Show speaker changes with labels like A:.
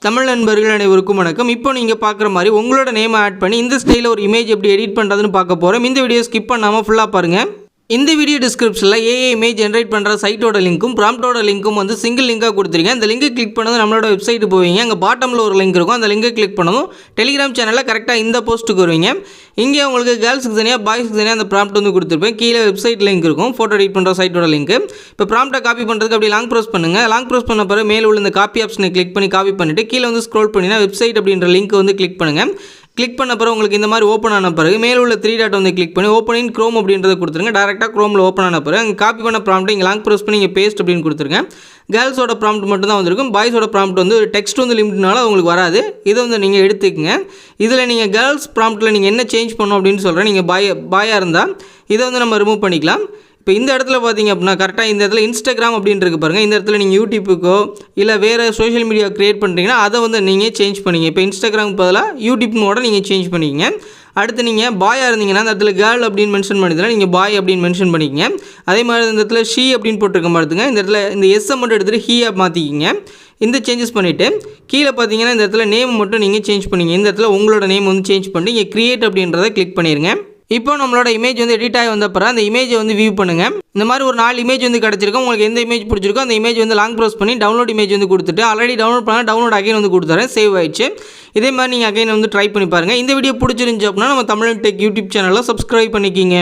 A: தமிழ் நண்பர்கள் அனைவருக்கும் வணக்கம். இப்போ நீங்கள் பார்க்குற மாதிரி உங்களோட நேமை ஆட் பண்ணி இந்த ஸ்டைலில் ஒரு இமேஜ் எப்படி எடிட் பண்ணுறதுன்னு பார்க்க போகிறோம். இந்த வீடியோ ஸ்கிப் பண்ணாமல் ஃபுல்லாக பாருங்கள். இந்த வீடியோ டிஸ்கிரிப்ஷனில் ஏஐ இமேஜ் ஜென்ரேட் பண்ணுற சைட்டோட லிங்க்கும் ப்ராம்ப்டோட லிங்க்கும் வந்து சிங்கிள் லிங்காக கொடுத்துருக்கேன். அந்த லிங்கை கிளிக் பண்ணதும் நம்மளோட வெப்சைட்டு போவீங்க. அங்கே பாட்டமில் ஒரு லிங்க் இருக்கும். அந்த லிங்கை கிளிக் பண்ணதும் டெலிகிராம் சேனலில் கரெக்டாக இந்த போஸ்ட்டுக்கு வருவீங்க. இங்கே உங்களுக்கு கேர்ள்ஸுக்கு தனியாக பாய்ஸுக்கு தனியாக அந்த ப்ராம்ப்ட் வந்து கொடுத்துருப்பேன். கீழே வெப்சைட் லிங்க் இருக்கும், ஃபோட்டோ எடிட் பண்ணுற சைட்டோட லிங்க். இப்போ ப்ராம்ப்டை காப்பி பண்ணுறதுக்கு அப்படி லாங் ப்ரெஸ் பண்ணுங்கள். லாங் ப்ரெஸ் பண்ண பிறகு மேலே உள்ள இந்த காப்பி ஆப்ஷனை கிளிக் பண்ணி காப்பி பண்ணிவிட்டு கீழே வந்து ஸ்க்ரோல் பண்ணினா வெப்சைட் அப்படின்ற லிங்க் வந்து கிளிக் பண்ணுங்கள். கிளிக் பண்ண பிறகு உங்களுக்கு இந்த மாதிரி ஓப்பன் ஆன பிறகு மேலே உள்ள 3 டாட் வந்து கிளிக் பண்ணி ஓப்பன் இன் க்ரோம் அப்படின்றத கொடுத்துருங்க. டேரெக்டாக க்ரோமில் ஓப்பன் ஆன பிறகு அங்கே காப்பி பண்ண ப்ராம்ப்ட் இங்கே லாங் ப்ரெஸ் பண்ணி இங்கே பேஸ்ட் அப்படின்னு கொடுத்துருங்க. கேர்ள்ஸோட ப்ராம்ப்ட் மட்டும் தான் வந்திருக்கும். பாய்ஸோட ப்ராம்ப்ட் வந்து டெக்ஸ்ட் வந்து லிமிட்னால உங்களுக்கு வராது. இதை வந்து நீங்கள் எடுத்துக்கங்க. இதில் நீங்கள் கேர்ள்ஸ் ப்ராம்ப்ட்டில் நீங்கள் என்ன சேஞ்ச் பண்ணணும் அப்படின்னு சொல்கிறேன். நீங்கள் பாயாக இருந்தால் இதை வந்து நம்ம ரிமூவ் பண்ணிக்கலாம். இப்போ இந்த இடத்துல பார்த்தீங்க அப்படின்னா கரெக்டாக இந்த இடத்துல இன்ஸ்டாகிராம் அப்படின்னு இருக்கு பாருங்கள். இந்த இடத்துல நீங்கள் யூடியூப்புக்கோ இல்லை வேறு சோஷியல் மீடியா க்ரியேட் பண்ணுறீங்கன்னா அதை வந்து நீங்கள் சேஞ்ச் பண்ணிங்க. இப்போ இன்ஸ்டாகிராம் பதிலாக யூடியூப்னோட நீங்கள் சேஞ்ச் பண்ணிக்கங்க. அடுத்து நீங்கள் பாயாக இருந்தீங்கன்னா அந்த இடத்துல கேர்ள் அப்படின்னு மென்ஷன் பண்ணிக்கலாம். நீங்கள் பாய் அப்படின்னு மென்ஷன் பண்ணிக்கங்க. அதே மாதிரி இந்த இடத்துல ஷீ அப்படின்னு போட்டிருக்க பார்த்துங்க. இந்த இடத்துல இந்த எஸ்ஸை மட்டும் எடுத்துகிட்டு ஹீயாக மாற்றிக்கிங்க. இந்த சேஞ்சஸ் பண்ணிவிட்டு கீழே பார்த்தீங்கன்னா இந்த இடத்துல நேம் மட்டும் நீங்கள் சேஞ்ச் பண்ணிங்க. இந்த இடத்துல உங்களோட நேம் வந்து சேஞ்ச் பண்ணி இங்கே க்ரியேட் அப்படின்றத கிளிக் பண்ணிடுங்க. இப்போ நம்மளோட இமேஜ் வந்து எடிட் ஆகி வந்த பிறகு அந்த இமேஜை வந்து வியூ பண்ணுங்கள். இந்த மாதிரி ஒரு 4 இமேஜ் வந்து கிடச்சிருக்கும். உங்களுக்கு எந்த இமேஜ் பிடிச்சிருக்கோ அந்த இமேஜ் வந்து லாங் ப்ரெஸ் பண்ணி டவுன்லோட் இமேஜ் வந்து கொடுத்துட்டு ஆல்ரெடி டவுன்லோட் பண்ணால் டவுன்லோட் அகைன் வந்து கொடுத்துறேன். சேவ் ஆயிடுச்சு. இதே மாதிரி நீங்கள் அகைன் வந்து ட்ரை பண்ணி பாருங்கள். இந்த வீடியோ பிடிச்சிருந்துச்சு அப்படின்னா நம்ம தமிழ் டெக் யூடியூப் சேனலில் சப்ஸ்கிரைப் பண்ணிக்கிங்க.